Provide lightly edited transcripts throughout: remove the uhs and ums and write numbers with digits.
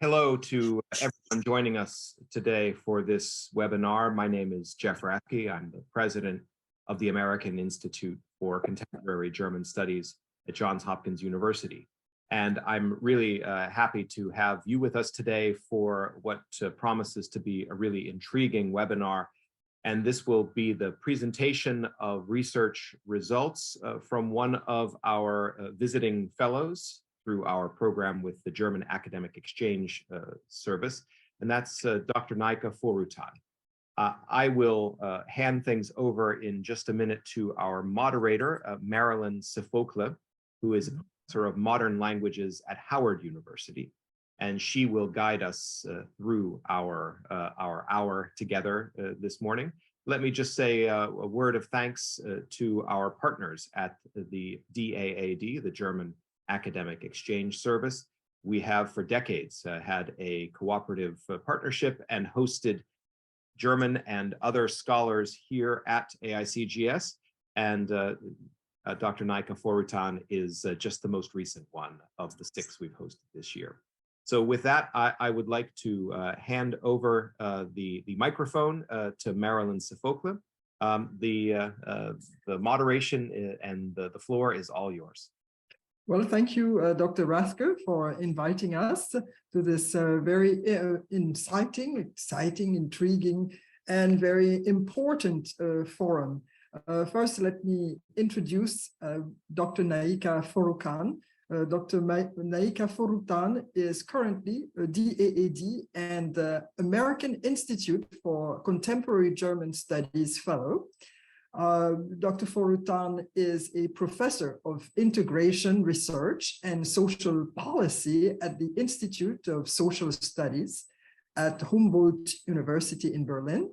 Hello to everyone joining us today for this webinar. My name is Jeff Rathke. I'm the president of the American Institute for Contemporary German Studies at Johns Hopkins University. And I'm really happy to have you with us today for what promises to be a really intriguing webinar. And this will be the presentation of research results from one of our visiting fellows through our program with the German Academic Exchange Service, and that's Dr. Naika Foroutan. I will hand things over in just a minute to our moderator, Marilyn Sophokle, who is a professor of modern languages at Howard University, and she will guide us through our hour together this morning. Let me just say a word of thanks to our partners at the DAAD, the German Academic Exchange Service. We have for decades had a cooperative partnership and hosted German and other scholars here at AICGS, and Dr. Naika Foroutan is just the most recent one of the 6 we've hosted this year. So with that, I would like to hand over the microphone to Marilyn Sophokle. The moderation and the floor is all yours. Well, thank you, Dr. Rathke, for inviting us to this very exciting, intriguing, and very important forum. First, let me introduce Dr. Naika Foroutan. Dr. Naika Foroutan is currently a DAAD and the American Institute for Contemporary German Studies Fellow. Dr. Foroutan is a professor of integration research and social policy at the Institute of Social Studies at Humboldt University in Berlin.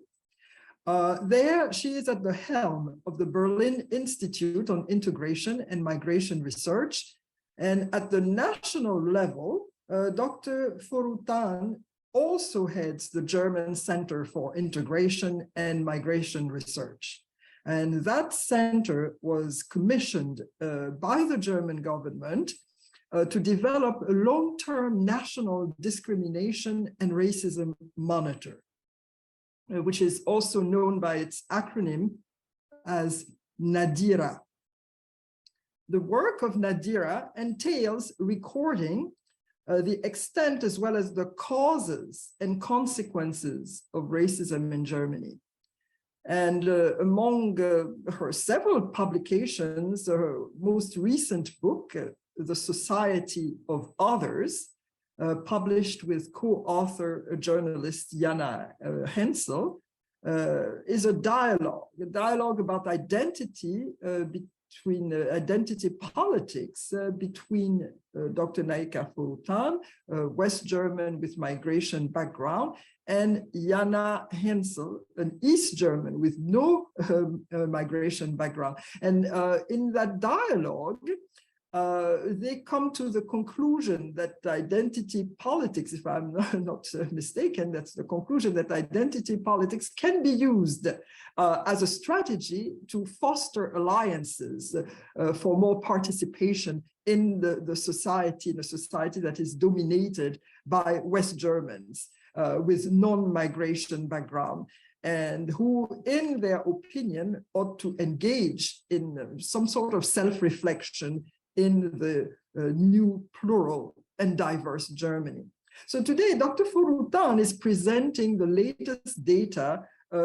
There, she is at the helm of the Berlin Institute on Integration and Migration Research. And at the national level, Dr. Foroutan also heads the German Center for Integration and Migration Research. And that center was commissioned by the German government to develop a long-term national discrimination and racism monitor, which is also known by its acronym as NADIRA. The work of NADIRA entails recording the extent as well as the causes and consequences of racism in Germany. And among her several publications, her most recent book, The Society of Others, published with co-author journalist Jana Hensel, is a dialogue about identity between identity politics between Dr. Naika Foroutan, West German with migration background, and Jana Hensel, an East German with no migration background. And in that dialogue, they come to the conclusion that identity politics, if I'm not mistaken, that's the conclusion, that identity politics can be used as a strategy to foster alliances for more participation in the society, in a society that is dominated by West Germans with non-migration background, and who, in their opinion, ought to engage in some sort of self-reflection in the new plural and diverse Germany. So today, Dr. Foroutan is presenting the latest data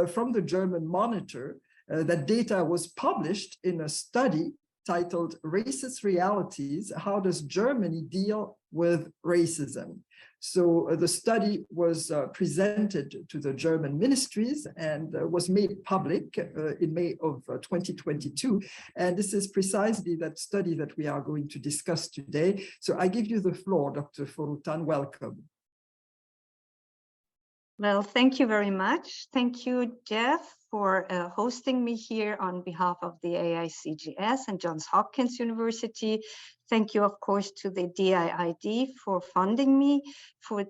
from the German Monitor. That data was published in a study titled Racist Realities: How Does Germany Deal with Racism? So the study was presented to the German ministries and was made public in May of 2022. And this is precisely that study that we are going to discuss today. So I give you the floor, Dr. Foroutan. Welcome. Well, thank you very much. Thank you, Jeff, for hosting me here on behalf of the AICGS and Johns Hopkins University. Thank you, of course, to the DAAD for funding me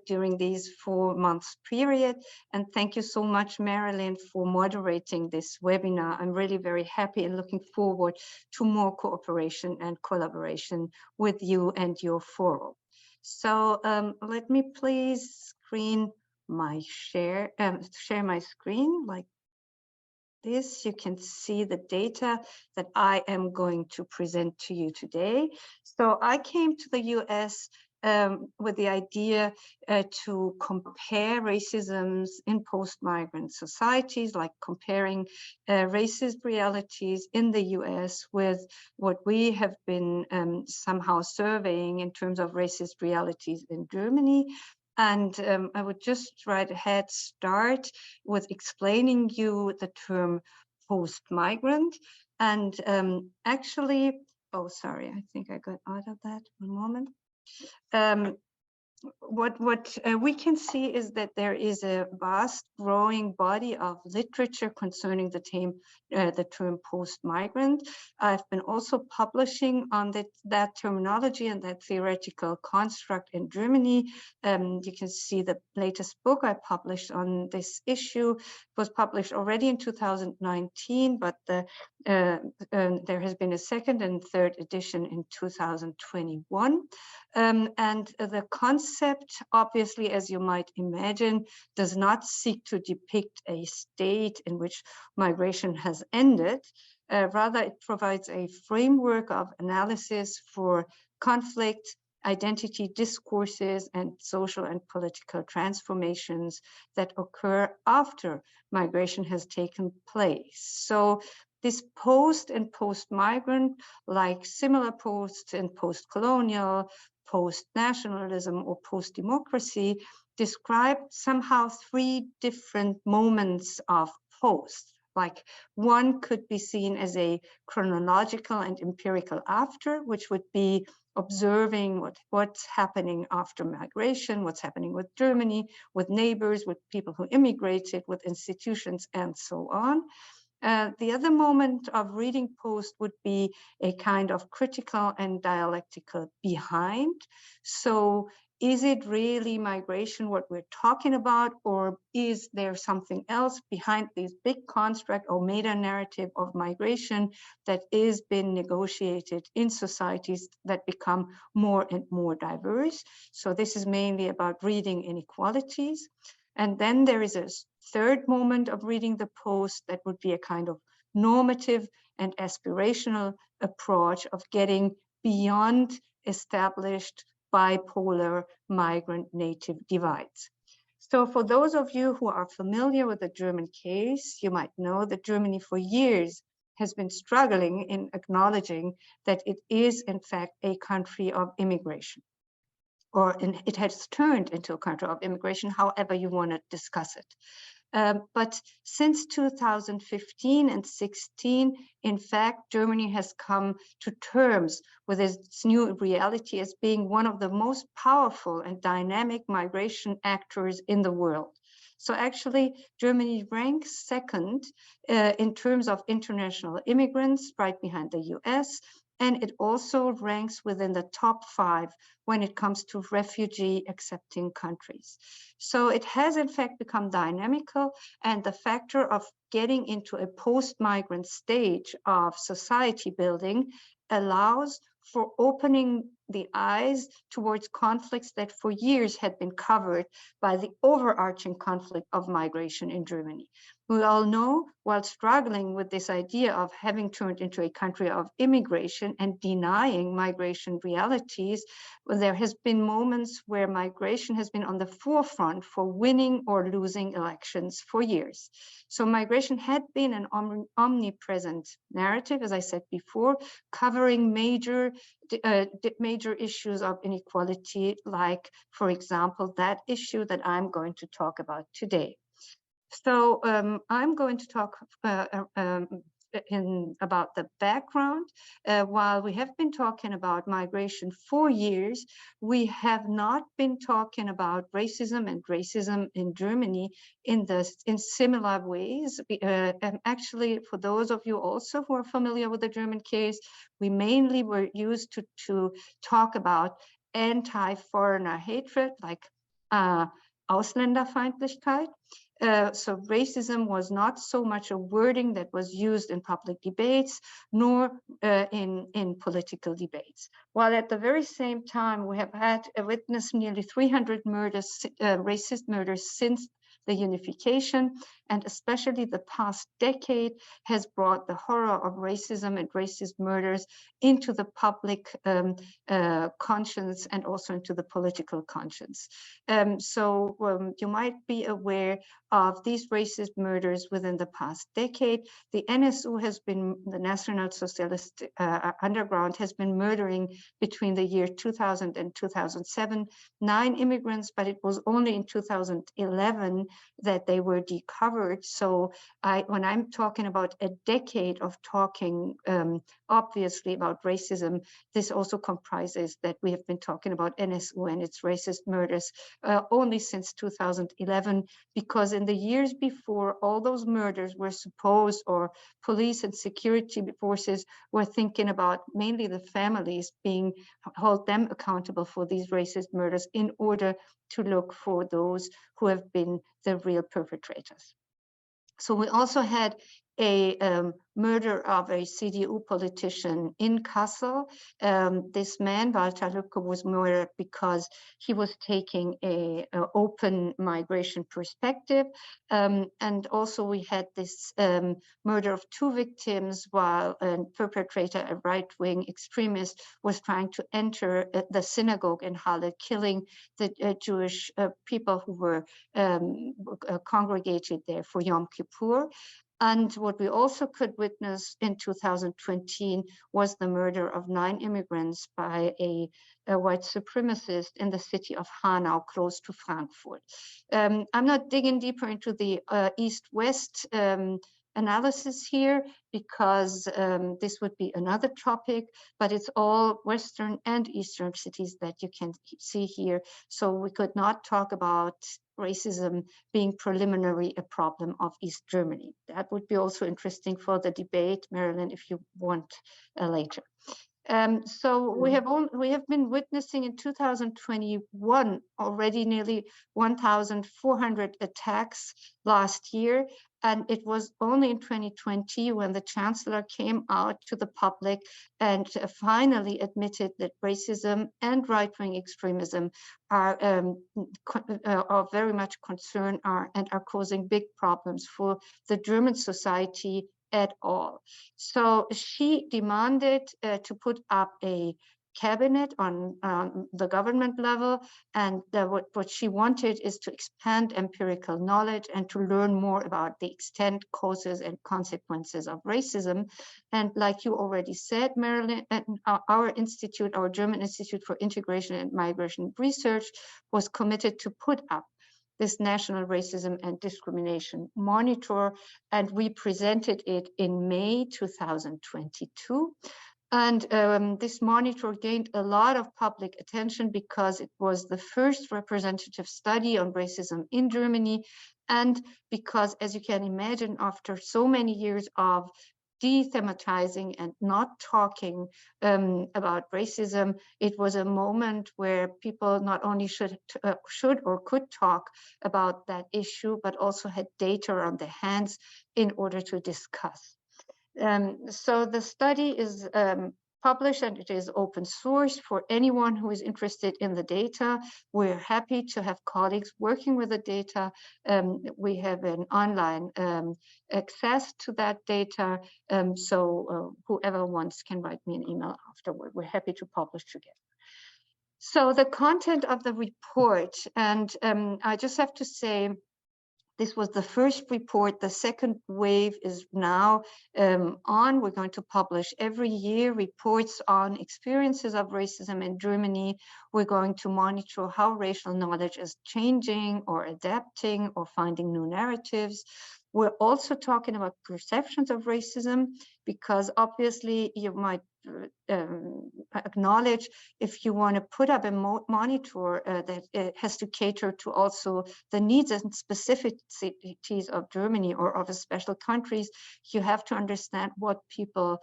during these 4 months period. And thank you so much, Marilyn, for moderating this webinar. I'm really very happy and looking forward to more cooperation and collaboration with you and your forum. So let me please share my screen like this. You can see the data that I am going to present to you today. So I came to the US with the idea to compare racisms in post-migrant societies, like comparing racist realities in the US with what we have been somehow surveying in terms of racist realities in Germany. And I would just right ahead start with explaining you the term post-migrant. And actually, oh, sorry, I think I got out of that. One moment. What we can see is that there is a vast growing body of literature concerning the term post-migrant. I've been also publishing on that terminology and that theoretical construct in Germany. You can see the latest book I published on this issue was published already in 2019, but there has been a second and third edition in 2021. And the concept, obviously, as you might imagine, does not seek to depict a state in which migration has ended. Rather, it provides a framework of analysis for conflict, identity discourses, and social and political transformations that occur after migration has taken place. So this post and post-migrant, like similar posts in post-colonial, post-nationalism, or post-democracy, describe somehow three different moments of post. Like one could be seen as a chronological and empirical after, which would be observing what's happening after migration, what's happening with Germany, with neighbors, with people who immigrated, with institutions, and so on. The other moment of reading post would be a kind of critical and dialectical behind. So is it really migration what we're talking about, or is there something else behind this big construct or meta narrative of migration that is being negotiated in societies that become more and more diverse? So this is mainly about reading inequalities. And then there is a third moment of reading the post that would be a kind of normative and aspirational approach of getting beyond established bipolar migrant-native divides. So for those of you who are familiar with the German case, you might know that Germany for years has been struggling in acknowledging that it is in fact a country of immigration, or it has turned into a country of immigration, however you want to discuss it. But since 2015 and 16, in fact, Germany has come to terms with its new reality as being one of the most powerful and dynamic migration actors in the world. So actually, Germany ranks second in terms of international immigrants, right behind the US. And it also ranks within the top 5 when it comes to refugee accepting countries. So it has in fact become dynamical, and the factor of getting into a post-migrant stage of society building allows for opening the eyes towards conflicts that for years had been covered by the overarching conflict of migration in Germany. We all know, while struggling with this idea of having turned into a country of immigration and denying migration realities, there has been moments where migration has been on the forefront for winning or losing elections for years. So migration had been an omnipresent narrative, as I said before, covering major issues of inequality, like, for example, that issue that I'm going to talk about today. So I'm going to talk about the background. While we have been talking about migration for years, we have not been talking about racism and racism in Germany in similar ways. And actually, for those of you also who are familiar with the German case, we mainly were used to talk about anti-foreigner hatred, like Ausländerfeindlichkeit. So racism was not so much a wording that was used in public debates, nor in political debates. While at the very same time, we have had witnessed nearly 300 murders, racist murders since the unification, and especially the past decade has brought the horror of racism and racist murders into the public conscience and also into the political conscience. So you might be aware of these racist murders within the past decade. The NSU has been, the National Socialist Underground has been murdering between the year 2000 and 2007, 9 immigrants, but it was only in 2011 that they were recovered. So when I'm talking about a decade of talking, obviously about racism, this also comprises that we have been talking about NSU and its racist murders only since 2011, because in the years before all those murders were supposed, or police and security forces were thinking about mainly the families being, hold them accountable for these racist murders in order to look for those who have been the real perpetrators. So we also had a murder of a CDU politician in Kassel. This man, Walter Lücke, was murdered because he was taking an open migration perspective. And also we had this murder of 2 victims while a perpetrator, a right-wing extremist, was trying to enter the synagogue in Halle, killing the Jewish people who were congregated there for Yom Kippur. And what we also could witness in 2020 was the murder of 9 immigrants by a white supremacist in the city of Hanau, close to Frankfurt. I'm not digging deeper into the East-West analysis here, because this would be another topic, but it's all Western and Eastern cities that you can see here. So we could not talk about racism being preliminary a problem of East Germany. That would be also interesting for the debate, Marilyn, if you want later. So we have been witnessing in 2021 already nearly 1,400 attacks last year, and it was only in 2020 when the Chancellor came out to the public and finally admitted that racism and right-wing extremism are very much concerned and are causing big problems for the German society at all. So she demanded to put up a cabinet on the government level, and what she wanted is to expand empirical knowledge and to learn more about the extent, causes, and consequences of racism. And like you already said, Marilyn, our institute, our German Institute for Integration and Migration Research, was committed to put up this National Racism and Discrimination Monitor, and we presented it in May 2022. And this monitor gained a lot of public attention because it was the first representative study on racism in Germany, and because, as you can imagine, after so many years of dethematizing and not talking about racism, it was a moment where people not only should or could talk about that issue, but also had data on their hands in order to discuss. So the study is published and it is open source for anyone who is interested in the data. We're happy to have colleagues working with the data. We have an online access to that data. So whoever wants can write me an email afterward. We're happy to publish together. So the content of the report, and I just have to say, this was the first report. The second wave is now on. We're going to publish every year reports on experiences of racism in Germany. We're going to monitor how racial knowledge is changing or adapting or finding new narratives. We're also talking about perceptions of racism, because obviously you might acknowledge, if you want to put up a monitor that it has to cater to also the needs and specificities of Germany or of special countries, you have to understand what people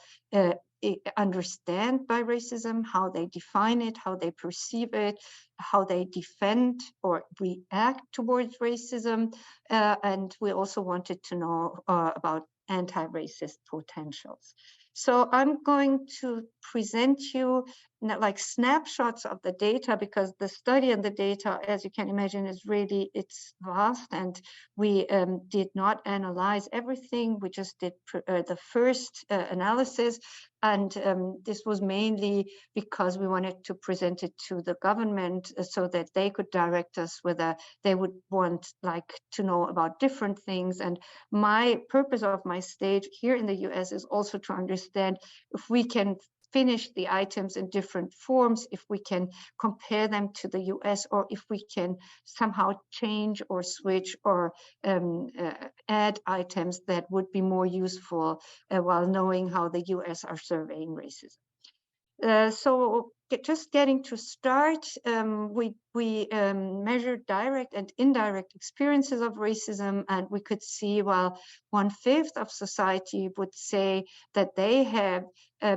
understand by racism, how they define it, how they perceive it, how they defend or react towards racism. And we also wanted to know about anti-racist potentials. So I'm going to present you like snapshots of the data, because the study and the data, as you can imagine, is really, it's vast, and we did not analyze everything. We just did the first analysis, and this was mainly because we wanted to present it to the government so that they could direct us whether they would want like to know about different things. And my purpose of my stage here in the US is also to understand if we can finish the items in different forms, if we can compare them to the US, or if we can somehow change or switch or add items that would be more useful while knowing how the US are surveying racism. So just getting to start, we measured direct and indirect experiences of racism, and we could see, while 1/5 of society would say that they have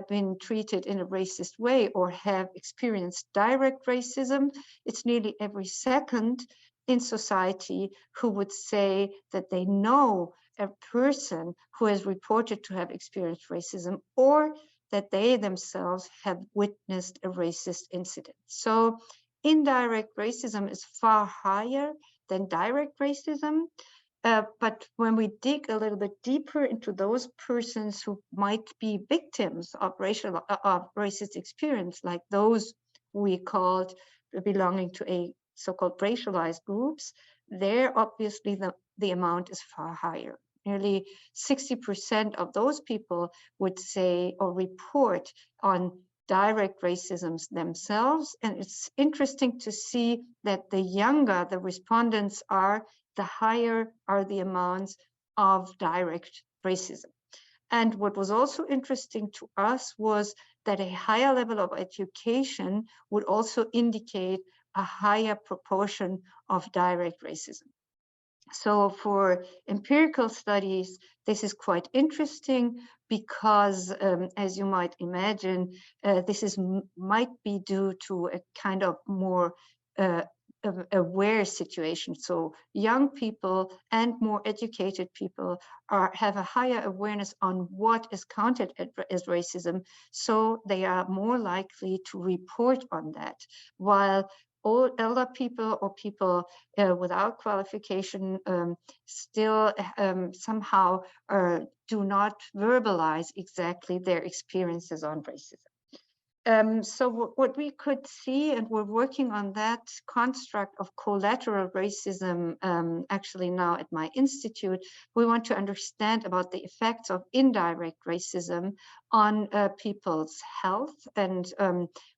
been treated in a racist way or have experienced direct racism, it's nearly every second in society who would say that they know a person who has reported to have experienced racism, or that they themselves have witnessed a racist incident. So indirect racism is far higher than direct racism. But when we dig a little bit deeper into those persons who might be victims of racist experience, like those we called belonging to a so-called racialized groups, there obviously the amount is far higher. Nearly 60% of those people would say or report on direct racisms themselves. And it's interesting to see that the younger the respondents are, the higher are the amounts of direct racism. And what was also interesting to us was that a higher level of education would also indicate a higher proportion of direct racism. So for empirical studies, this is quite interesting because, as you might imagine, this might be due to a kind of more aware situation. So young people and more educated people have a higher awareness on what is counted as racism, so they are more likely to report on that, while all elder people or people without qualification still somehow do not verbalize exactly their experiences on racism. So what we could see, and we're working on that construct of collateral racism actually now at my institute, we want to understand about the effects of indirect racism on people's health. And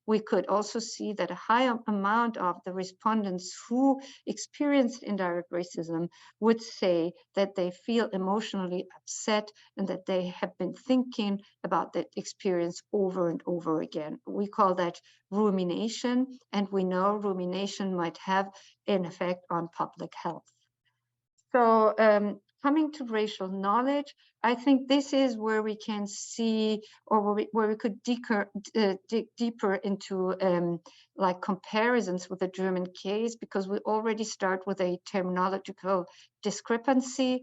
we could also see that a high amount of the respondents who experienced indirect racism would say that they feel emotionally upset and that they have been thinking about that experience over and over again. We call that rumination, and we know rumination might have an effect on public health. So coming to racial knowledge, I think this is where we can see, or where we could dig deeper into like comparisons with the German case, because we already start with a terminological discrepancy.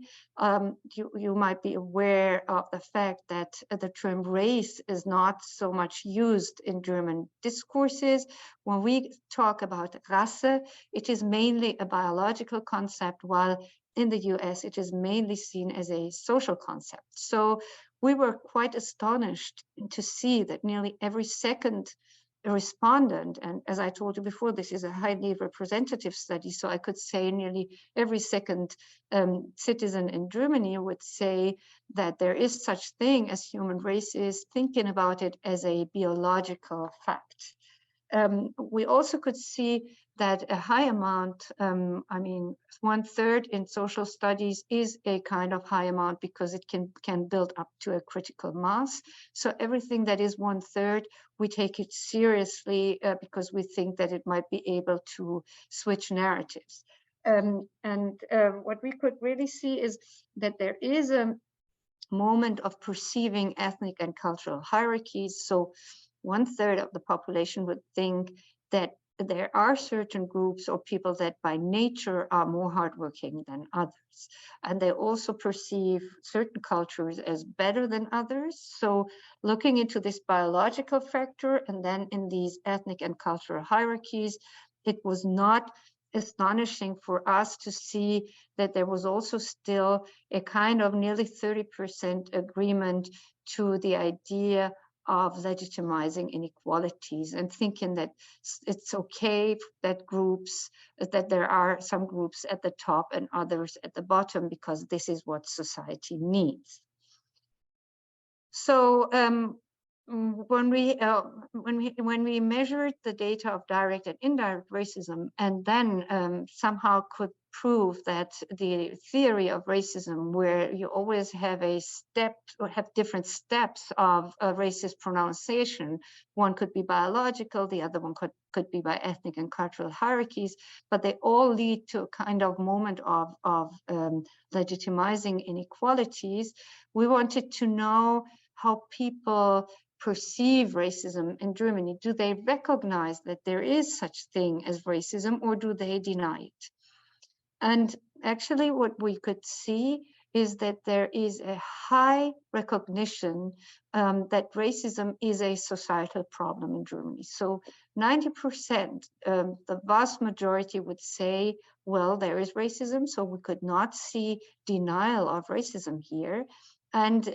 You might be aware of the fact that the term race is not so much used in German discourses. When we talk about Rasse, it is mainly a biological concept, while in the US, it is mainly seen as a social concept. So we were quite astonished to see that nearly every second respondent, and as I told you before, this is a highly representative study, so I could say nearly every second citizen in Germany would say that there is such thing as human races, thinking about it as a biological fact. We also could see that a high amount, I mean, 1/3 in social studies is a kind of high amount because it can build up to a critical mass. So everything that is 1/3, we take it seriously because we think that it might be able to switch narratives. What we could really see is that there is moment of perceiving ethnic and cultural hierarchies. So 1/3 of the population would think that there are certain groups or people that by nature are more hardworking than others. And they also perceive certain cultures as better than others. So looking into this biological factor and then in these ethnic and cultural hierarchies, it was not astonishing for us to see that there was also still a kind of nearly 30% agreement to the idea of legitimizing inequalities and thinking that it's okay that there are some groups at the top and others at the bottom because this is what society needs. So when we measured the data of direct and indirect racism and then somehow could prove that the theory of racism, where you always have different steps of racist pronunciation, one could be biological, the other one could be by ethnic and cultural hierarchies, but they all lead to a kind of moment of legitimizing inequalities. We wanted to know how people perceive racism in Germany. Do they recognize that there is such thing as racism, or do they deny it? And actually what we could see is that there is a high recognition that racism is a societal problem in Germany. So 90%, the vast majority would say, well, there is racism, so we could not see denial of racism here. And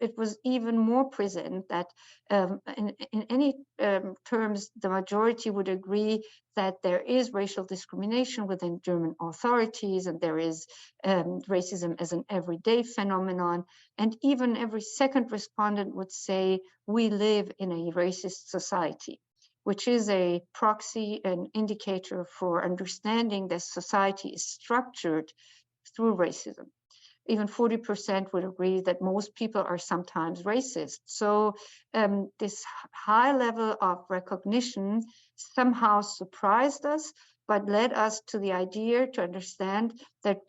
it was even more present that in any terms, the majority would agree that there is racial discrimination within German authorities, and there is racism as an everyday phenomenon. And even every second respondent would say, we live in a racist society, which is a proxy, an indicator for understanding that society is structured through racism. Even 40% would agree that most people are sometimes racist. So this high level of recognition somehow surprised us, but led us to the idea to understand that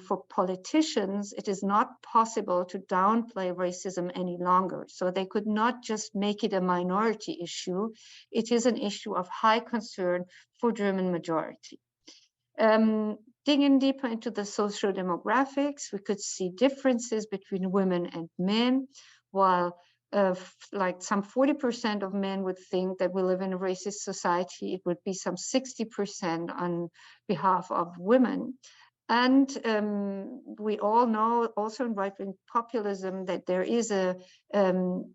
for politicians, it is not possible to downplay racism any longer. So they could not just make it a minority issue. It is an issue of high concern for German majority. Digging deeper into the social demographics, we could see differences between women and men, while like some 40% of men would think that we live in a racist society, it would be some 60% on behalf of women. And we all know also in right-wing populism that there is a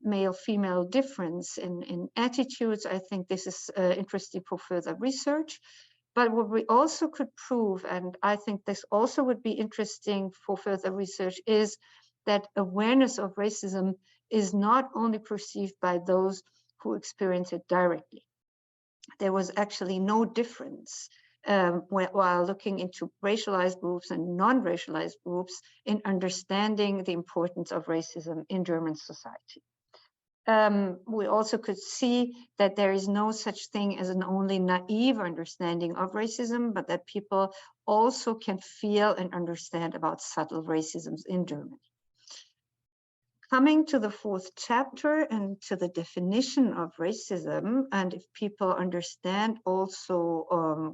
male-female difference in attitudes. I think this is interesting for further research. But what we also could prove, and I think this also would be interesting for further research, is that awareness of racism is not only perceived by those who experience it directly. There was actually no difference while looking into racialized groups and non-racialized groups in understanding the importance of racism in German society. We also could see that there is no such thing as an only naive understanding of racism, but that people also can feel and understand about subtle racisms in Germany. Coming to the 4th chapter and to the definition of racism, and if people understand also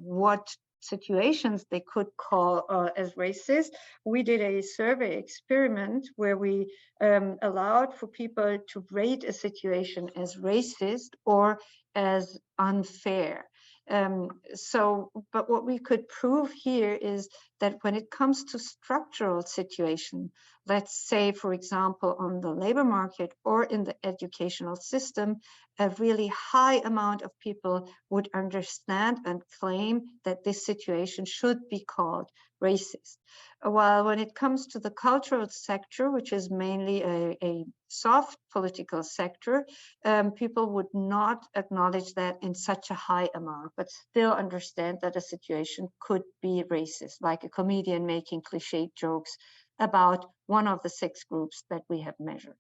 what situations they could call as racist, we did a survey experiment where we allowed for people to rate a situation as racist or as unfair. But what we could prove here is that when it comes to structural situation, let's say, for example, on the labor market or in the educational system, a really high amount of people would understand and claim that this situation should be called racist. While when it comes to the cultural sector, which is mainly a soft political sector, people would not acknowledge that in such a high amount, but still understand that a situation could be racist, like a comedian making cliche jokes about one of the 6 groups that we have measured.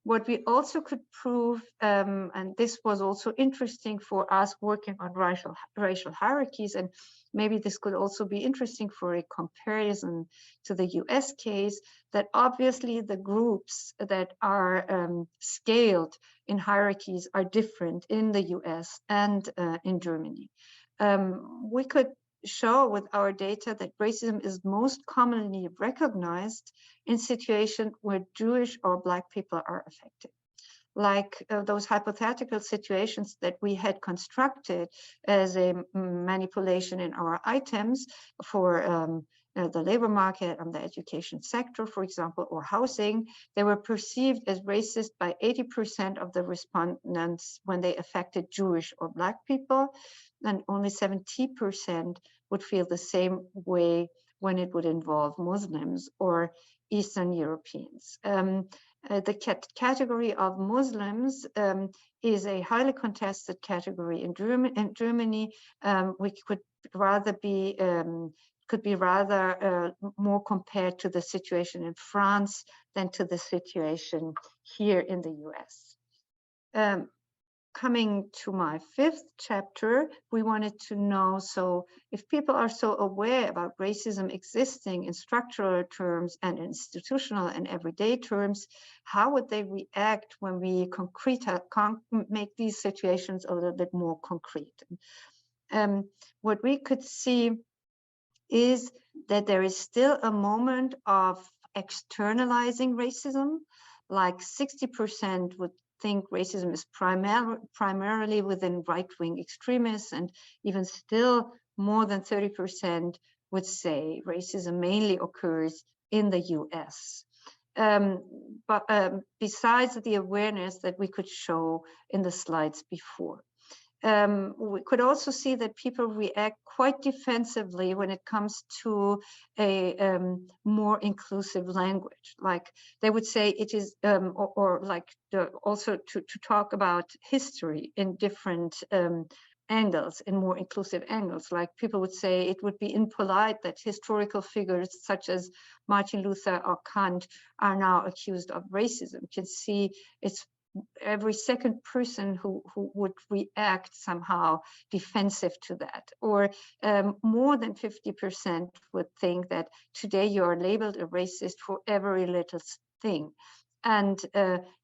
What we also could prove, and this was also interesting for us working on racial hierarchies, and maybe this could also be interesting for a comparison to the US case, that obviously the groups that are scaled in hierarchies are different in the US and in Germany. We could show with our data that racism is most commonly recognized in situations where Jewish or Black people are affected. Like those hypothetical situations that we had constructed as a manipulation in our items for the labor market and the education sector, for example, or housing, they were perceived as racist by 80% of the respondents when they affected Jewish or Black people, and only 70% would feel the same way when it would involve Muslims or Eastern Europeans. The category of Muslims is a highly contested category in Germany. We could rather be more compared to the situation in France than to the situation here in the US. Coming to my fifth chapter, we wanted to know, so if people are so aware about racism existing in structural terms and institutional and everyday terms, how would they react when we make these situations a little bit more concrete? What we could see is that there is still a moment of externalizing racism, like 60% would think racism is primarily within right-wing extremists, and even still more than 30% would say racism mainly occurs in the US. But besides the awareness that we could show in the slides before. We could also see that people react quite defensively when it comes to a more inclusive language. Like they would say it is, also to talk about history in different angles, in more inclusive angles. Like people would say it would be impolite that historical figures such as Martin Luther or Kant are now accused of racism. You can see it's every second person who would react somehow defensive to that, or more than 50% would think that today you are labeled a racist for every little thing. And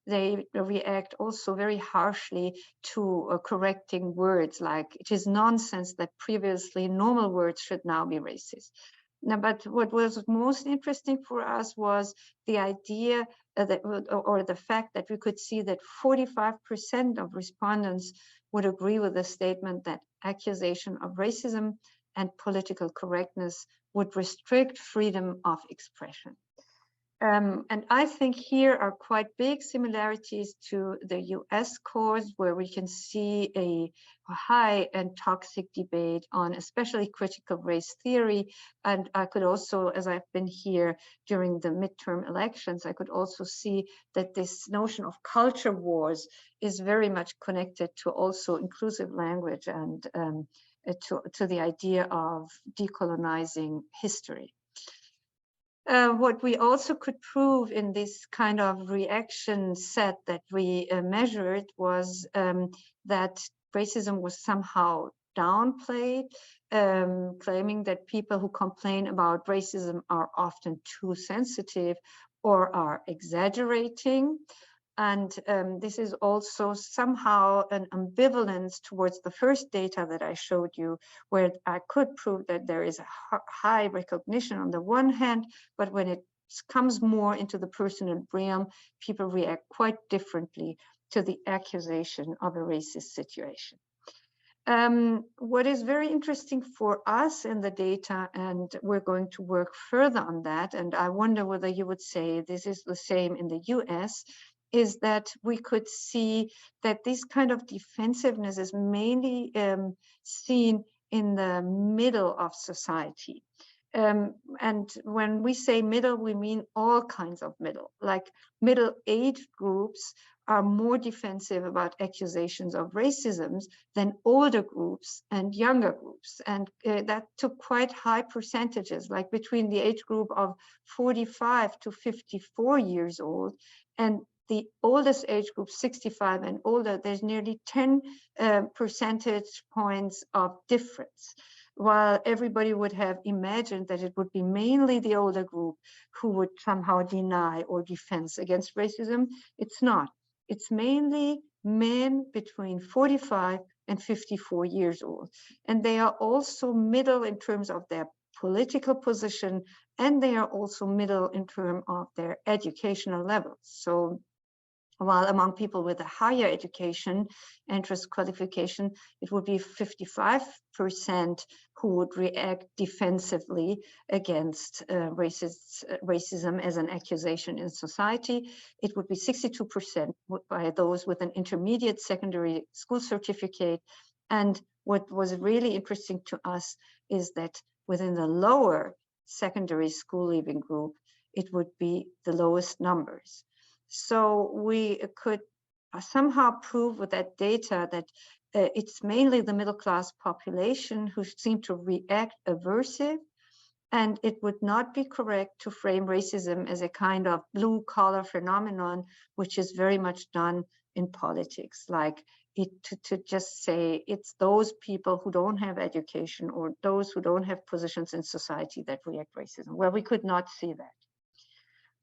they react also very harshly to correcting words, like it is nonsense that previously normal words should now be racist. Now, but what was most interesting for us was the idea or the fact that we could see that 45% of respondents would agree with the statement that accusation of racism and political correctness would restrict freedom of expression. And I think here are quite big similarities to the US course, where we can see a high and toxic debate on especially critical race theory. And I could also, as I've been here during the midterm elections, I could also see that this notion of culture wars is very much connected to also inclusive language and to the idea of decolonizing history. What we also could prove in this kind of reaction set that we measured was that racism was somehow downplayed, claiming that people who complain about racism are often too sensitive or are exaggerating. And this is also somehow an ambivalence towards the first data that I showed you, where I could prove that there is a high recognition on the one hand, but when it comes more into the personal realm, people react quite differently to the accusation of a racist situation. What is very interesting for us in the data, and we're going to work further on that, and I wonder whether you would say this is the same in the US, is that we could see that this kind of defensiveness is mainly seen in the middle of society. And when we say middle, we mean all kinds of middle, like middle-aged groups are more defensive about accusations of racism than older groups and younger groups. And that took quite high percentages, like between the age group of 45 to 54 years old and the oldest age group, 65 and older, there's nearly 10 percentage points of difference. While everybody would have imagined that it would be mainly the older group who would somehow deny or defend against racism, it's not. It's mainly men between 45 and 54 years old. And they are also middle in terms of their political position, and they are also middle in terms of their educational levels. So while among people with a higher education, interest qualification, it would be 55% who would react defensively against racism as an accusation in society. It would be 62% by those with an intermediate secondary school certificate. And what was really interesting to us is that within the lower secondary school leaving group, it would be the lowest numbers. So we could somehow prove with that data that it's mainly the middle class population who seem to react aversive, and it would not be correct to frame racism as a kind of blue collar phenomenon, which is very much done in politics, like to just say it's those people who don't have education or those who don't have positions in society that react racism. Well, we could not see that.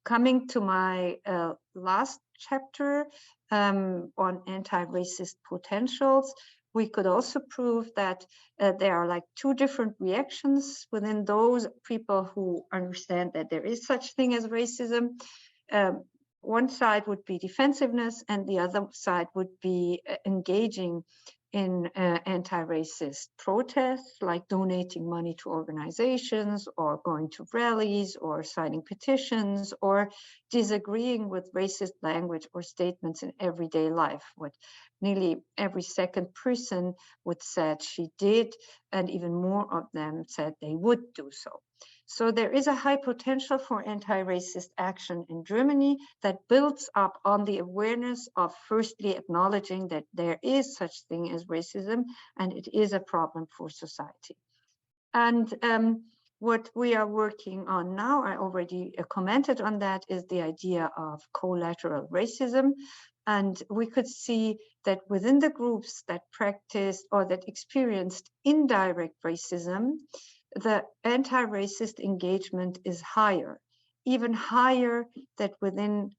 Coming to my last chapter on anti-racist potentials, we could also prove that there are like two different reactions within those people who understand that there is such thing as racism. One side would be defensiveness, and the other side would be engaging in anti-racist protests, like donating money to organizations or going to rallies or signing petitions or disagreeing with racist language or statements in everyday life, what nearly every second person would said she did, and even more of them said they would do so. So there is a high potential for anti-racist action in Germany that builds up on the awareness of firstly acknowledging that there is such thing as racism and it is a problem for society. And what we are working on now, I already commented on that, is the idea of collateral racism. And we could see that within the groups that practiced or that experienced indirect racism, the anti-racist engagement is higher, even higher that within,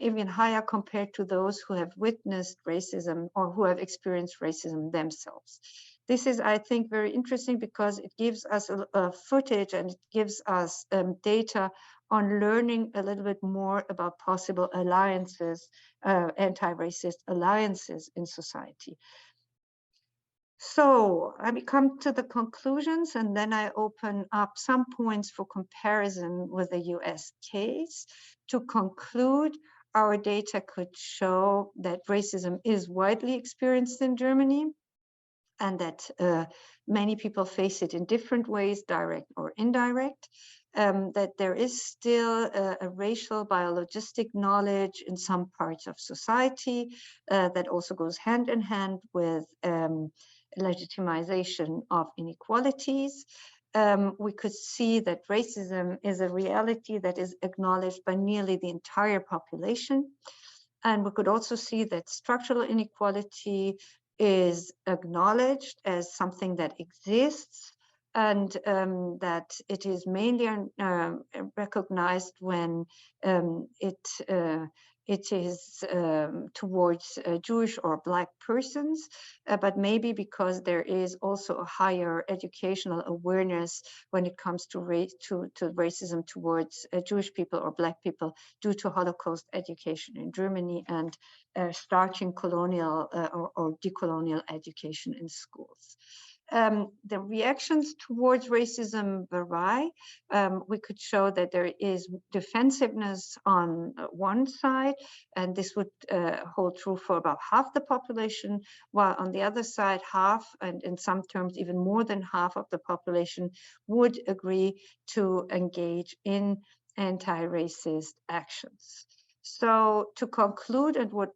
even higher compared to those who have witnessed racism or who have experienced racism themselves. This is, I think, very interesting because it gives us a footage and it gives us data on learning a little bit more about possible alliances, anti-racist alliances in society. So I come to the conclusions, and then I open up some points for comparison with the US case. To conclude, our data could show that racism is widely experienced in Germany, and that many people face it in different ways, direct or indirect. That there is still a racial biologistic knowledge in some parts of society that also goes hand in hand with legitimization of inequalities. We could see that racism is a reality that is acknowledged by nearly the entire population. And we could also see that structural inequality is acknowledged as something that exists, and that it is mainly recognized when it is towards Jewish or Black persons, but maybe because there is also a higher educational awareness when it comes to racism towards Jewish people or Black people due to Holocaust education in Germany and starting colonial or decolonial education in schools. The reactions towards racism vary. We could show that there is defensiveness on one side, and this would hold true for about half the population, while on the other side, half, and in some terms even more than half of the population would agree to engage in anti-racist actions. So to conclude, and what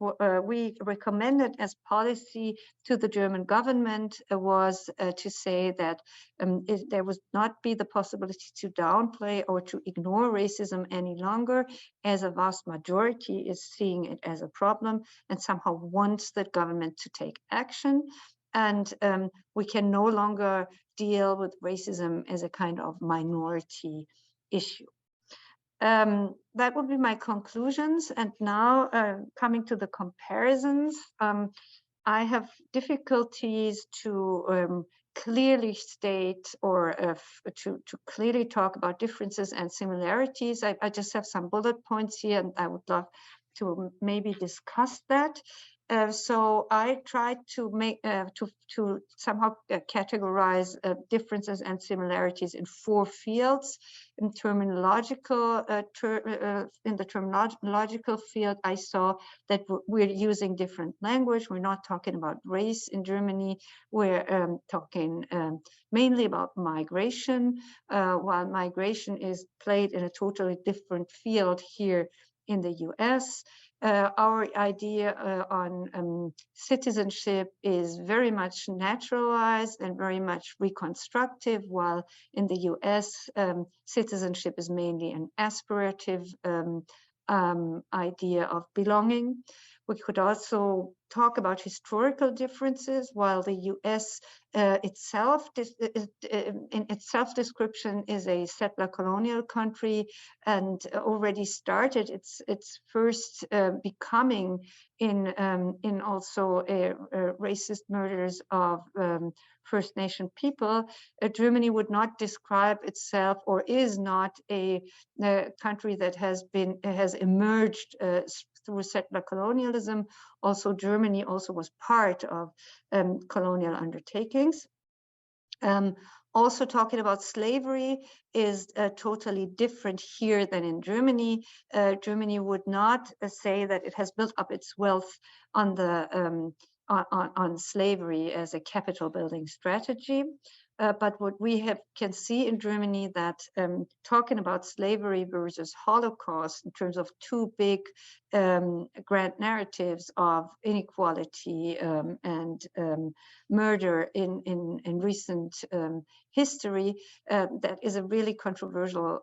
we recommended as policy to the German government was to say that there would not be the possibility to downplay or to ignore racism any longer, as a vast majority is seeing it as a problem and somehow wants the government to take action. And we can no longer deal with racism as a kind of minority issue. That would be my conclusions. And now coming to the comparisons, I have difficulties to clearly state or to clearly talk about differences and similarities. I just have some bullet points here, and I would love to maybe discuss that. So I tried to make to somehow categorize differences and similarities in 4 fields. In terminological, in the terminological field, I saw that we're using different language. We're not talking about race in Germany. We're talking mainly about migration, while migration is played in a totally different field here in the US. Our idea on citizenship is very much naturalized and very much reconstructive, while in the US, citizenship is mainly an aspirative idea of belonging. We could also talk about historical differences, while the US itself, in its self-description, is a settler colonial country and already started its first becoming in also racist murders of First Nation people. Germany would not describe itself, or is not a country that has emerged through settler colonialism. Also, Germany also was part of colonial undertakings. Also talking about slavery is totally different here than in Germany. Germany would not say that it has built up its wealth on the on slavery as a capital building strategy. But what we can see in Germany, that talking about slavery versus Holocaust in terms of 2 big grand narratives of inequality and murder in recent history, that is a really controversial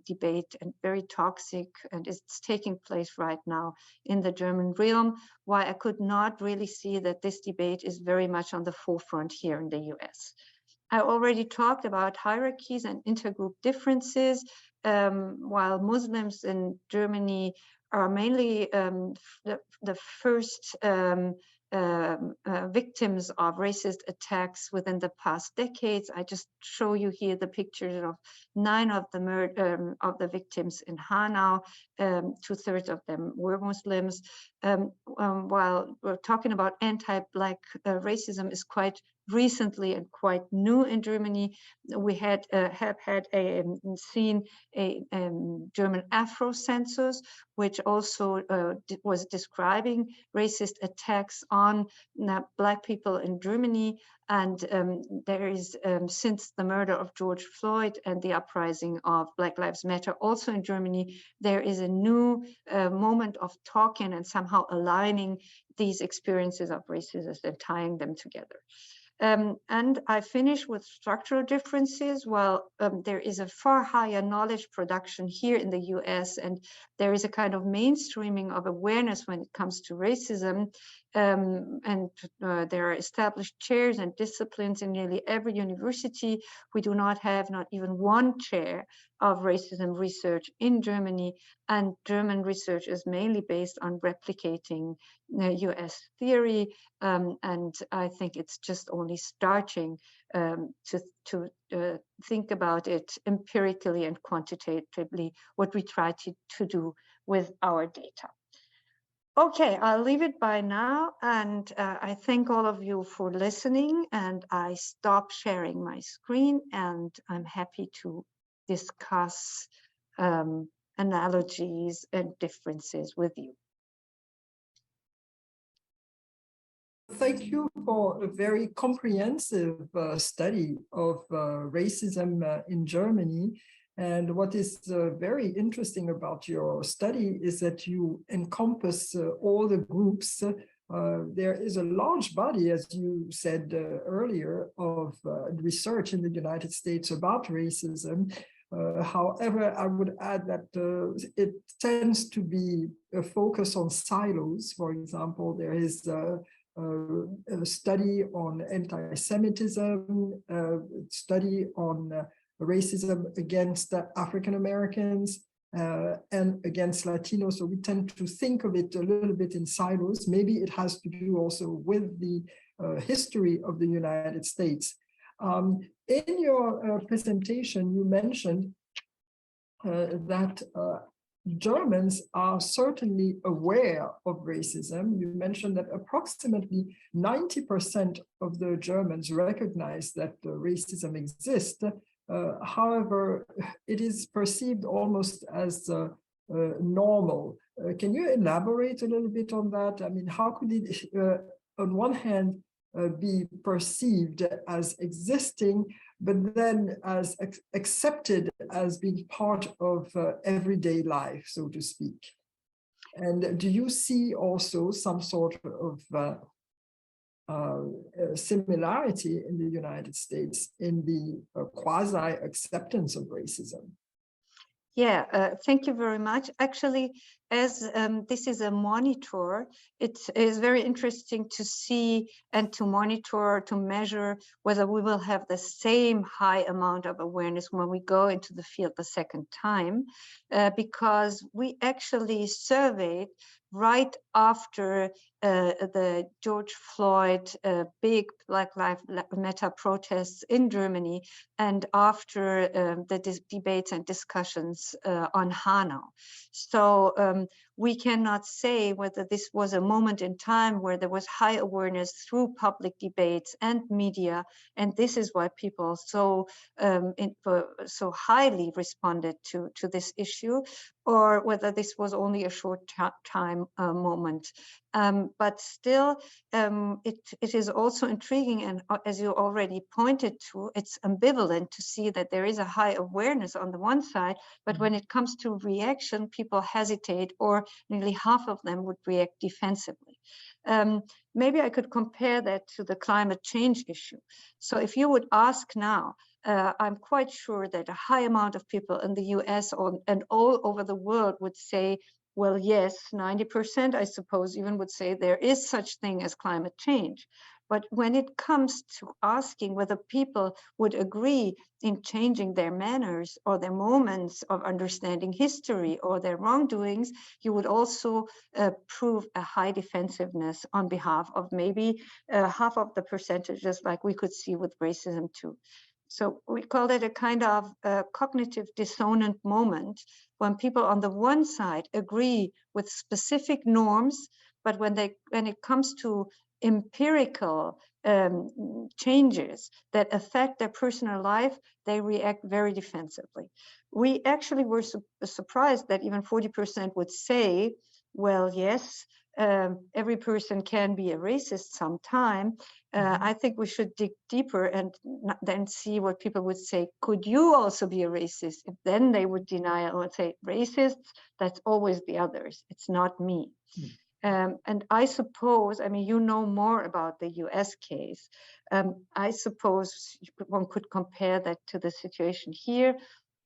debate and very toxic, and it's taking place right now in the German realm. Why I could not really see that this debate is very much on the forefront here in the US. I already talked about hierarchies and intergroup differences, while Muslims in Germany are mainly the first victims of racist attacks within the past decades. I just show you here the pictures of 9 of the victims in Hanau. 2/3 of them were Muslims. While we're talking about anti-Black racism is quite recently and quite new in Germany. We have seen a German Afro census, which also was describing racist attacks on Black people in Germany. And there is, since the murder of George Floyd and the uprising of Black Lives Matter also in Germany, there is a new moment of talking and somehow aligning these experiences of racism and tying them together. And I finish with structural differences. While there is a far higher knowledge production here in the US, and there is a kind of mainstreaming of awareness when it comes to racism, and there are established chairs and disciplines in nearly every university. We do not have not even 1 chair of racism research in Germany, and German research is mainly based on replicating US theory, and I think it's just only starting to think about it empirically and quantitatively, what we try to do with our data. Okay, I'll leave it by now, and I thank all of you for listening, and I stop sharing my screen, and I'm happy to discuss analogies and differences with you. Thank you for a very comprehensive study of racism in Germany. And what is very interesting about your study is that you encompass all the groups. There is a large body, as you said earlier, of research in the United States about racism. However, I would add that it tends to be a focus on silos. For example, there is a study on anti-Semitism, a study on racism against African Americans and against Latinos. So we tend to think of it a little bit in silos. Maybe it has to do also with the history of the United States. In your presentation, you mentioned that Germans are certainly aware of racism. You mentioned that approximately 90% of the Germans recognize that racism exists. However, it is perceived almost as normal. Can you elaborate a little bit on that? I mean, how could it, on one hand, be perceived as existing, but then as accepted as being part of everyday life, so to speak? And do you see also some sort of similarity in the United States in the quasi-acceptance of racism? Yeah, thank you very much. Actually, as this is a monitor, it is very interesting to see and to monitor, to measure whether we will have the same high amount of awareness when we go into the field the second time, because we actually surveyed right after the George Floyd big Black Lives Matter protests in Germany, and after the debates and discussions on Hanau. So we cannot say whether this was a moment in time where there was high awareness through public debates and media, and this is why people so highly responded to this issue, or whether this was only a short time moment. But still, it is also intriguing, and as you already pointed to, it's ambivalent to see that there is a high awareness on the one side, but when it comes to reaction, people hesitate, or nearly half of them would react defensively. Maybe I could compare that to the climate change issue. So if you would ask now, I'm quite sure that a high amount of people in the US and all over the world would say, well, yes, 90%, I suppose, even would say there is such thing as climate change. But when it comes to asking whether people would agree in changing their manners or their moments of understanding history or their wrongdoings, you would also prove a high defensiveness on behalf of maybe half of the percentages, like we could see with racism too. So we call it a kind of cognitive dissonant moment when people on the one side agree with specific norms, but when it comes to empirical changes that affect their personal life, they react very defensively. We actually were surprised that even 40% would say, well, yes, every person can be a racist sometime. I think we should dig deeper and then see what people would say. Could you also be a racist? If then they would deny it or say, racists, that's always the others. It's not me. And I suppose, I mean, you know more about the US case. I suppose one could compare that to the situation here,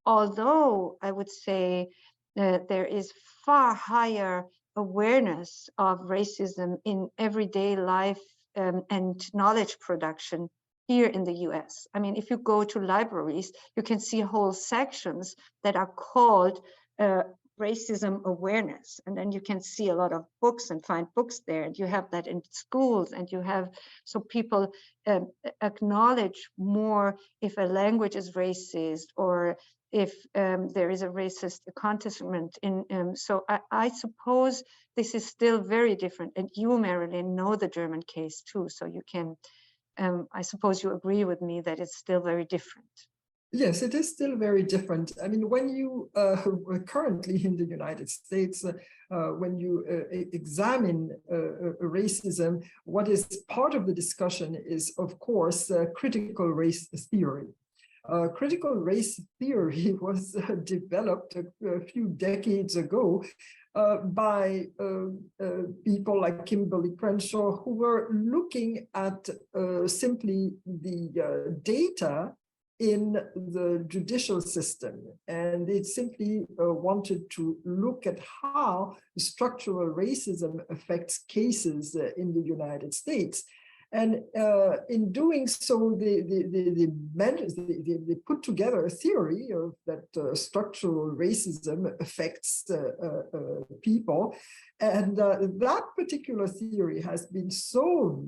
although I would say there is far higher awareness of racism in everyday life and knowledge production here in the US. I mean, if you go to libraries, you can see whole sections that are called racism awareness. And then you can see a lot of books and find books there. And you have that in schools, and you have, so people acknowledge more if a language is racist or if there is a racist accomplishment in, so I suppose this is still very different. And you, Marilyn, know the German case too. So you can, I suppose you agree with me that it's still very different. Yes, it is still very different. I mean, when you currently in the United States, when you examine racism, what is part of the discussion is, of course, critical race theory. Critical race theory was developed a few decades ago by people like Kimberly Crenshaw, who were looking at simply the data in the judicial system. And it simply wanted to look at how structural racism affects cases in the United States. And in doing so, they put together a theory of that structural racism affects people. And that particular theory has been so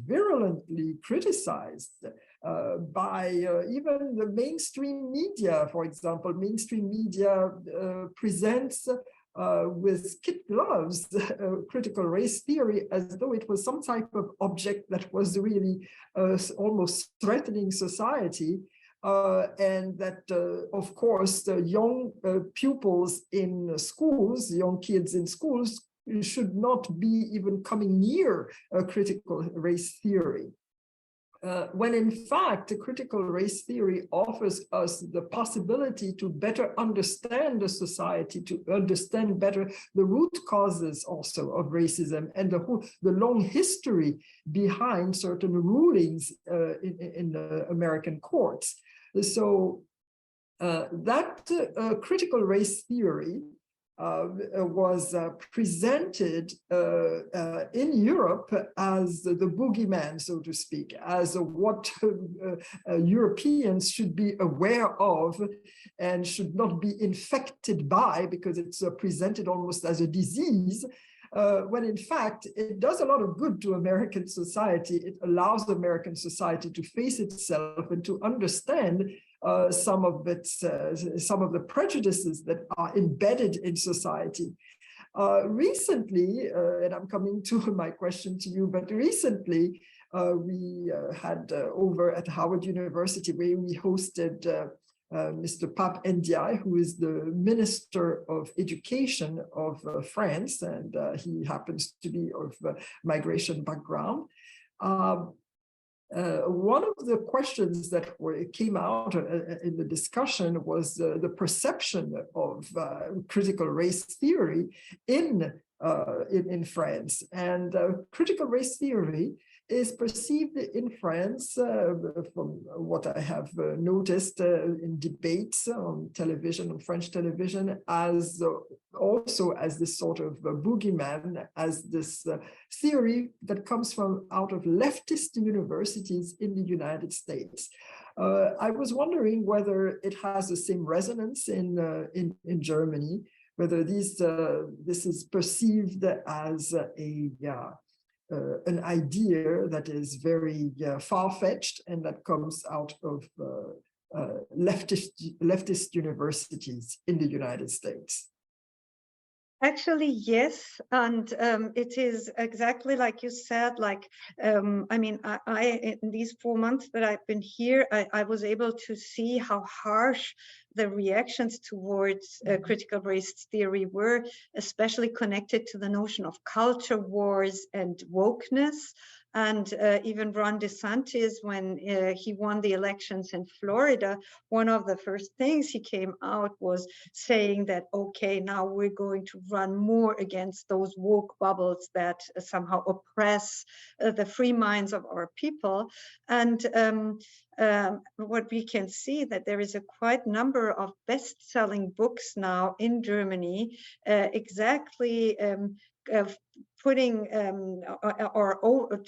virulently criticized by even the mainstream media. For example, mainstream media presents with kid gloves, critical race theory, as though it was some type of object that was really almost threatening society. And that, of course, the young pupils in schools, young kids in schools, should not be even coming near critical race theory. When in fact, the critical race theory offers us the possibility to better understand the society, to understand better the root causes also of racism and the long history behind certain rulings in the American courts. So that critical race theory was presented in Europe as the boogeyman, so to speak, as what Europeans should be aware of and should not be infected by, because it's presented almost as a disease, when in fact it does a lot of good to American society. It allows American society to face itself and to understand some of the prejudices that are embedded in society. Recently, and I'm coming to my question to you, but recently we had over at Howard University, where we hosted Mr. Pape Ndiaye, who is the Minister of Education of France, and he happens to be of migration background. One of the questions that came out in the discussion was the perception of critical race theory in France. And critical race theory is perceived in France, from what I have noticed in debates on television, on French television, as also as this sort of boogeyman, as this theory that comes from out of leftist universities in the United States. I was wondering whether it has the same resonance in Germany, whether this is perceived as an idea that is very far-fetched and that comes out of leftist universities in the United States. Actually, yes, and it is exactly like you said. Like, I mean, I in these 4 months that I've been here, I was able to see how harsh the reactions towards critical race theory were, especially connected to the notion of culture wars and wokeness. And even Ron DeSantis, when he won the elections in Florida, one of the first things he came out was saying that, okay, now we're going to run more against those woke bubbles that somehow oppress the free minds of our people. And what we can see that there is a quite number of best-selling books now in Germany, exactly putting or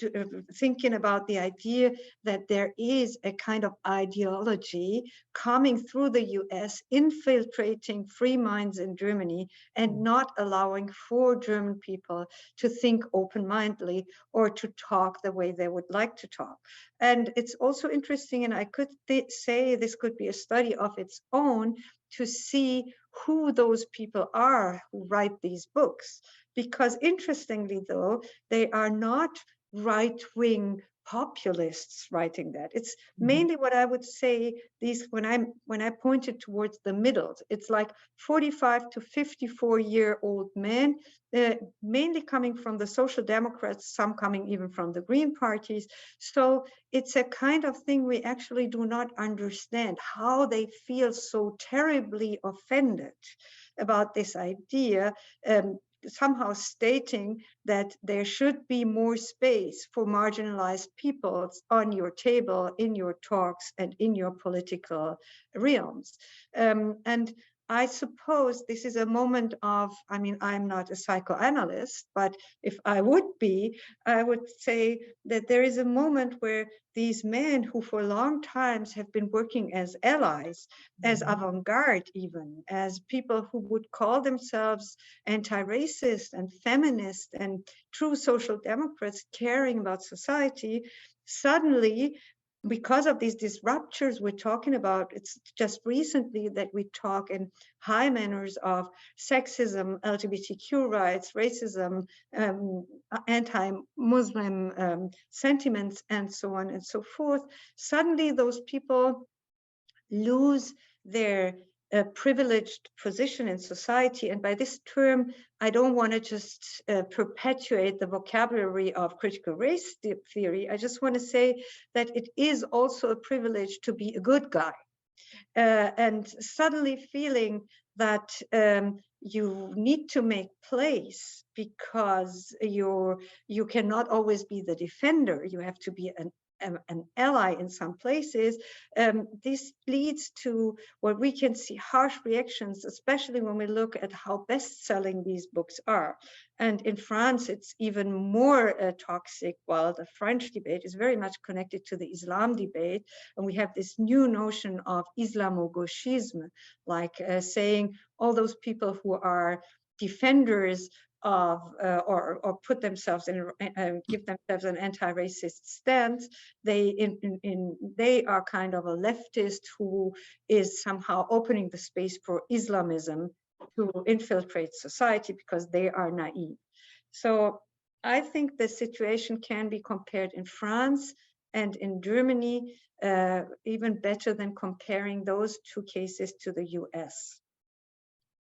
thinking about the idea that there is a kind of ideology coming through the US, infiltrating free minds in Germany and not allowing for German people to think open-mindedly or to talk the way they would like to talk. And it's also interesting, and I could say this could be a study of its own, to see who those people are who write these books. Because interestingly, though, they are not right-wing populists writing that. It's mainly what I would say, these when I pointed towards the middle, it's like 45 to 54-year-old men, mainly coming from the Social Democrats, some coming even from the Green parties. So it's a kind of thing we actually do not understand, how they feel so terribly offended about this idea, somehow stating that there should be more space for marginalized peoples on your table, in your talks, and in your political realms. And I suppose this is a moment of, I mean, I'm not a psychoanalyst, but if I would be, I would say that there is a moment where these men who for long times have been working as allies, as avant-garde even, as people who would call themselves anti-racist and feminist and true social democrats caring about society, suddenly, because of these disruptors we're talking about, it's just recently that we talk in high manners of sexism, LGBTQ rights, racism, anti-Muslim sentiments, and so on and so forth. Suddenly those people lose their privileged position in society. And by this term, I don't want to just perpetuate the vocabulary of critical race theory. I just want to say that it is also a privilege to be a good guy. And suddenly feeling that you need to make place because you cannot always be the defender. You have to be an ally in some places. This leads to what we can see harsh reactions, especially when we look at how best-selling these books are. And in France, it's even more toxic, while the French debate is very much connected to the Islam debate. And we have this new notion of Islamo-gauchism, like saying all those people who are defenders of or put themselves in give themselves an anti-racist stance, they are kind of a leftist who is somehow opening the space for Islamism to infiltrate society because they are naive. So I think the situation can be compared in France and in Germany even better than comparing those two cases to the US.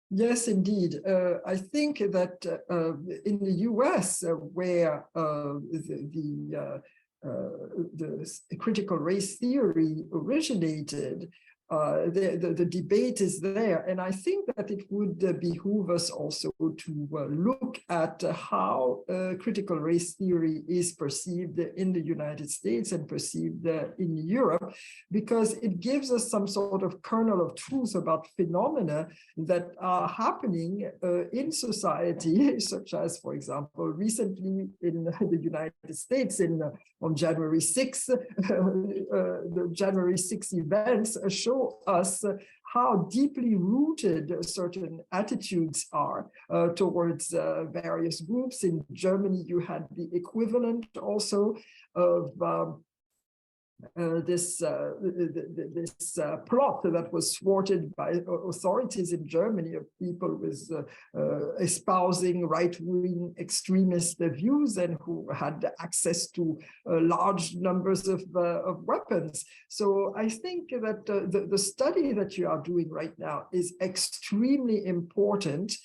Yes, indeed. I think that in the US, where the critical race theory originated, the debate is there. And I think that it would behoove us also to look at how critical race theory is perceived in the United States and perceived in Europe, because it gives us some sort of kernel of truth about phenomena that are happening in society, such as, for example, recently in the United States on January 6th, the January 6th events show us how deeply rooted certain attitudes are towards various groups. In Germany, you had the equivalent also of this plot that was thwarted by authorities in Germany of people with espousing right-wing extremist views and who had access to large numbers of weapons. So I think that the study that you are doing right now is extremely important.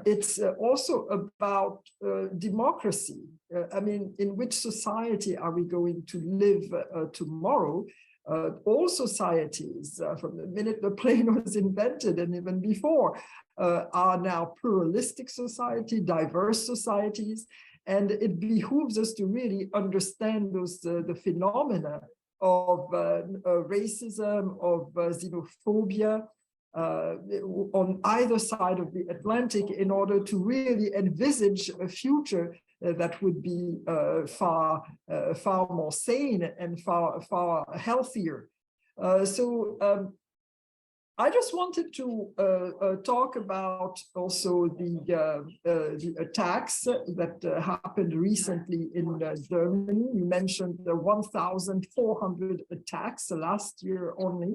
It's also about democracy. I mean, in which society are we going to live tomorrow? All societies, from the minute the plane was invented and even before, are now pluralistic society, diverse societies, and it behooves us to really understand those the phenomena of racism, of xenophobia, on either side of the Atlantic, in order to really envisage a future that would be far more sane and far healthier. I just wanted to talk about also the attacks that happened recently in Germany. You mentioned the 1,400 attacks last year only.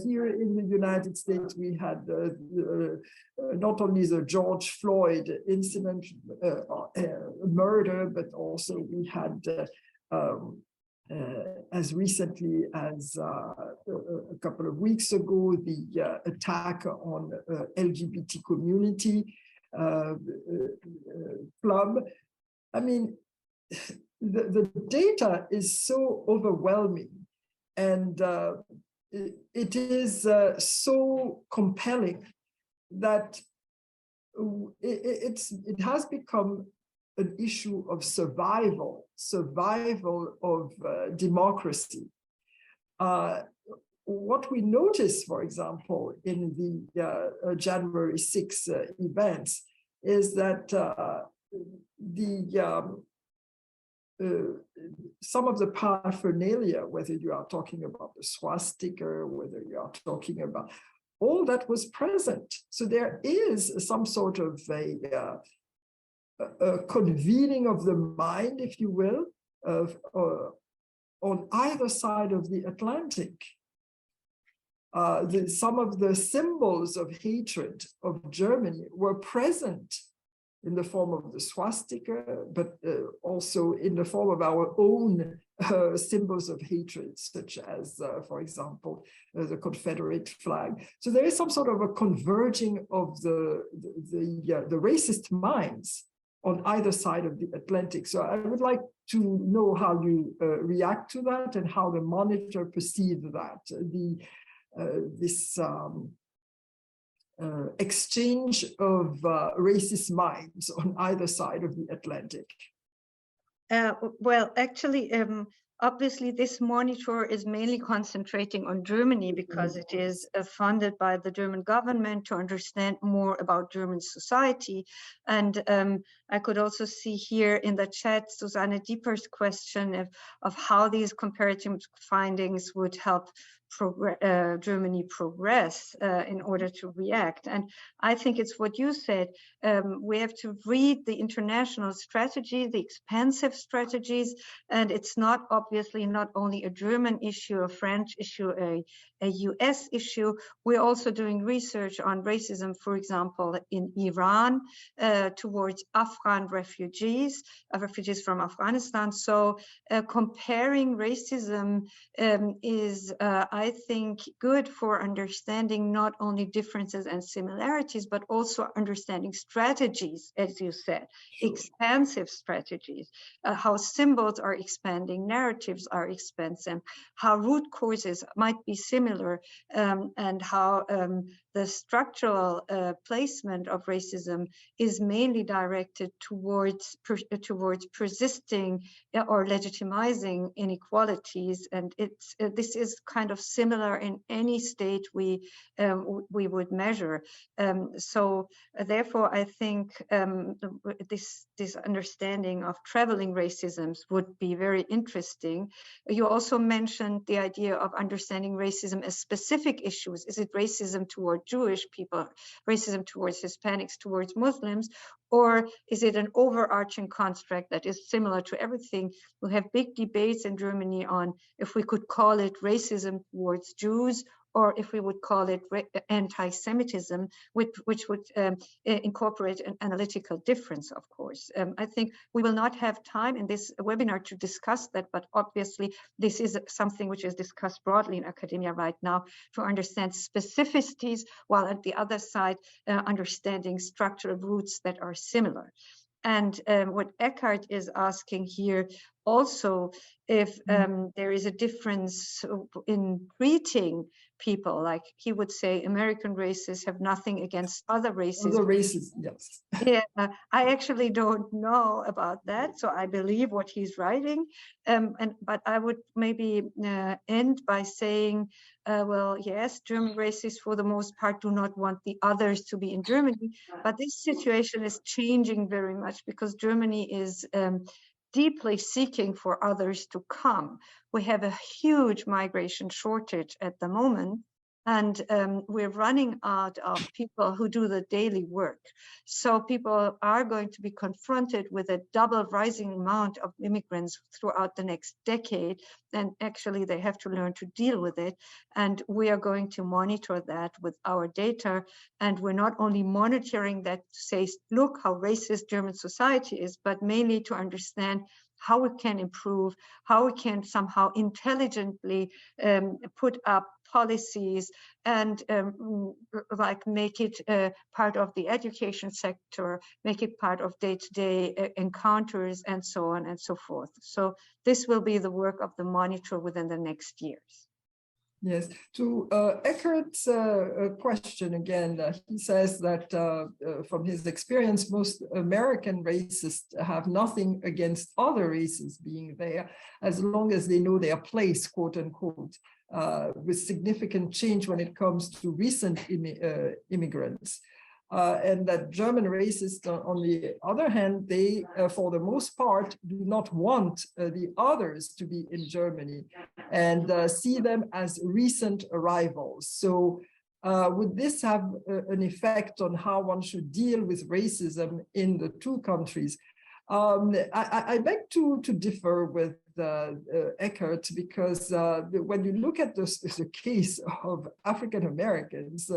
Here in the United States, we had not only the George Floyd incident, murder, but also we had as recently as a couple of weeks ago, the attack on LGBT community club. I mean, the data is so overwhelming, and it is so compelling that it has become an issue of survival of democracy. What we notice, for example, in the January 6 events is that some of the paraphernalia, whether you are talking about the swastika, whether you are talking about, all that was present. So there is some sort of a convening of the mind, if you will, on either side of the Atlantic. Some of the symbols of hatred of Germany were present in the form of the swastika, but also in the form of our own symbols of hatred, such as, for example, the Confederate flag. So there is some sort of a converging of the racist minds on either side of the Atlantic. So I would like to know how you react to that and how the monitor perceived that, this exchange of racist minds on either side of the Atlantic. Well, actually, obviously, this monitor is mainly concentrating on Germany because it is funded by the German government to understand more about German society. And I could also see here in the chat Susanne Dieper's question of how these comparative findings would help Germany progress in order to react. And I think it's what you said. We have to read the international strategy, the expansive strategies, and it's not obviously not only a German issue, a French issue, a US issue. We're also doing research on racism, for example, in Iran towards Afghan refugees from Afghanistan. So comparing racism is, I think, good for understanding not only differences and similarities, but also understanding strategies, as you said, expansive strategies, how symbols are expanding, narratives are expanding, how root causes might be similar, and how the structural placement of racism is mainly directed towards persisting or legitimizing inequalities, and this is kind of similar in any state we would measure. So therefore, I think this understanding of traveling racisms would be very interesting. You also mentioned the idea of understanding racism as specific issues. Is it racism toward Jewish people, racism towards Hispanics, towards Muslims, or is it an overarching construct that is similar to everything? We have big debates in Germany on if we could call it racism towards Jews, or if we would call it anti-Semitism, which would incorporate an analytical difference, of course. I think we will not have time in this webinar to discuss that, but obviously this is something which is discussed broadly in academia right now to understand specificities, while at the other side, understanding structural roots that are similar. And what Eckhart is asking here also, if there is a difference in treating people, like he would say American races have nothing against other races. Other races, yes. Yeah, I actually don't know about that, so I believe what he's writing. But I would maybe end by saying, well, yes, German racists for the most part do not want the others to be in Germany, but this situation is changing very much because Germany is deeply seeking for others to come. We have a huge migration shortage at the moment, and we're running out of people who do the daily work. So people are going to be confronted with a double rising amount of immigrants throughout the next decade, and actually they have to learn to deal with it. And we are going to monitor that with our data. And we're not only monitoring that to say, look how racist German society is, but mainly to understand how we can improve, how we can somehow intelligently put up policies and like make it part of the education sector, make it part of day-to-day encounters, and so on and so forth. So this will be the work of the monitor within the next years. Yes, to Eckert's question again, he says that from his experience, most American racists have nothing against other races being there, as long as they know their place, quote unquote, with significant change when it comes to recent immigrants. And that German racists, on the other hand, they, for the most part, do not want the others to be in Germany and see them as recent arrivals. So would this have an effect on how one should deal with racism in the two countries? I beg to differ with Eckert, because when you look at the case of African Americans,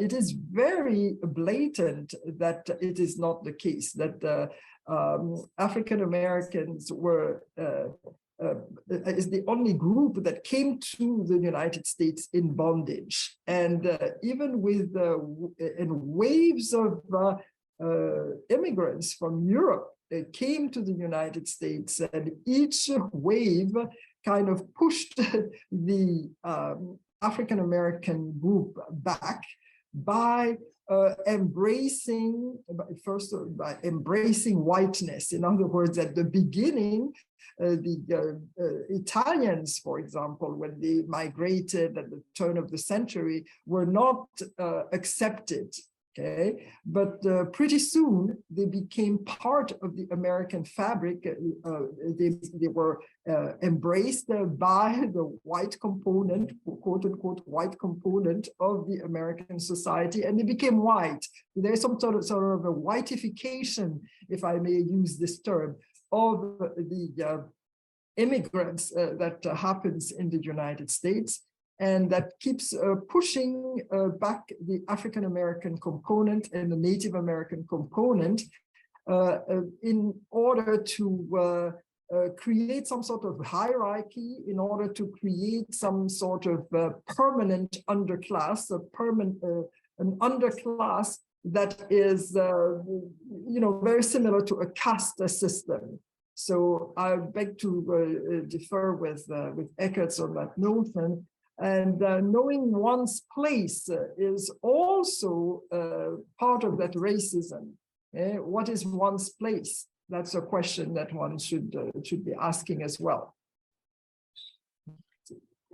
it is very blatant that it is not the case, that African Americans were is the only group that came to the United States in bondage, and even with in waves of immigrants from Europe came to the United States, and each wave kind of pushed the African American group back by embracing whiteness. In other words, at the beginning, the Italians, for example, when they migrated at the turn of the century, were not accepted. Okay, but pretty soon they became part of the American fabric. They were embraced by the white component, quote unquote, white component of the American society, and they became white. There's some sort of a whiteification, if I may use this term, of the immigrants that happens in the United States. And that keeps pushing back the African American component and the Native American component in order to create some sort of hierarchy, in order to create some sort of permanent underclass, an underclass that is, very similar to a caste system. So I beg to defer with Eckert on that notion. And knowing one's place is also part of that racism. What is one's place? That's a question that one should be asking as well.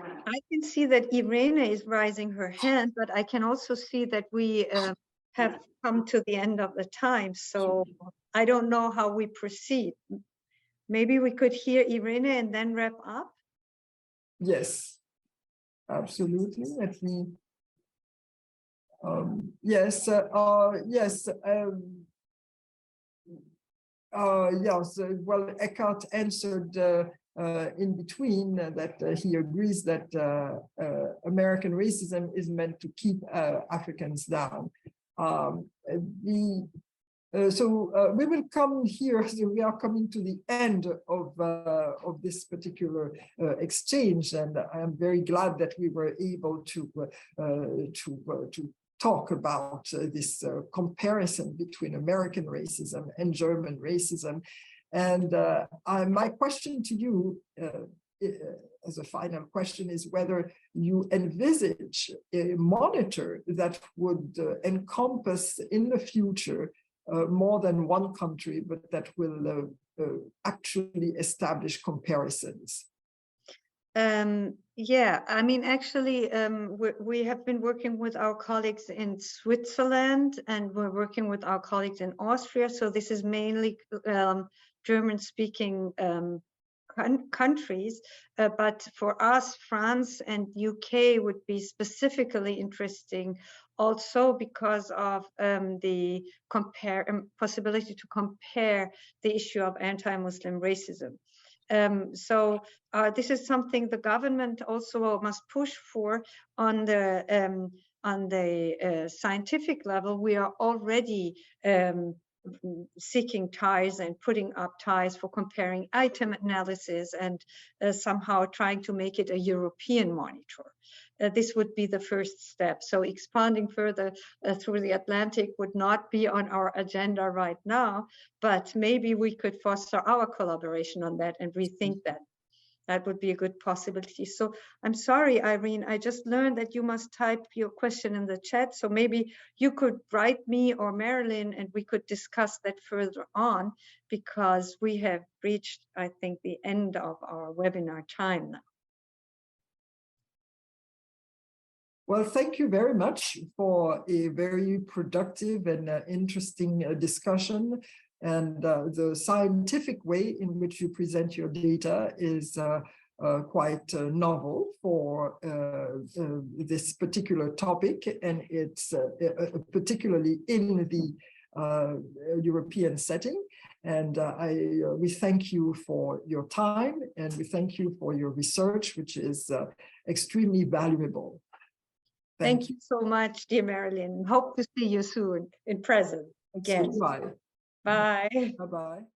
I can see that Irene is raising her hand, but I can also see that we have come to the end of the time. So I don't know how we proceed. Maybe we could hear Irene and then wrap up? Yes. Absolutely. Let me. Yes. Yes. Yes. Well, Eckert answered in between that he agrees that American racism is meant to keep Africans down. So we will come here. So we are coming to the end of this particular exchange, and I am very glad that we were able to talk about this comparison between American racism and German racism. And my question to you, as a final question, is whether you envisage a monitor that would encompass in the future more than one country, but that will actually establish comparisons. Yeah, I mean, actually, we have been working with our colleagues in Switzerland, and we're working with our colleagues in Austria. So this is mainly German-speaking countries, but for us, France and UK would be specifically interesting, also because of the possibility to compare the issue of anti-Muslim racism. So this is something the government also must push for on the scientific level. We are already seeking ties and putting up ties for comparing item analysis and somehow trying to make it a European monitor. This would be the first step. So expanding further through the Atlantic would not be on our agenda right now, but maybe we could foster our collaboration on that and rethink that. That would be a good possibility. So I'm sorry, Irene, I just learned that you must type your question in the chat. So maybe you could write me or Marilyn and we could discuss that further on, because we have reached, I think, the end of our webinar time now. Well, thank you very much for a very productive and interesting discussion. And the scientific way in which you present your data is quite novel for this particular topic. And it's particularly in the European setting. And we thank you for your time, and we thank you for your research, which is extremely valuable. Thank you so much, dear Marilyn. Hope to see you soon in present again. Bye. Bye. Bye-bye.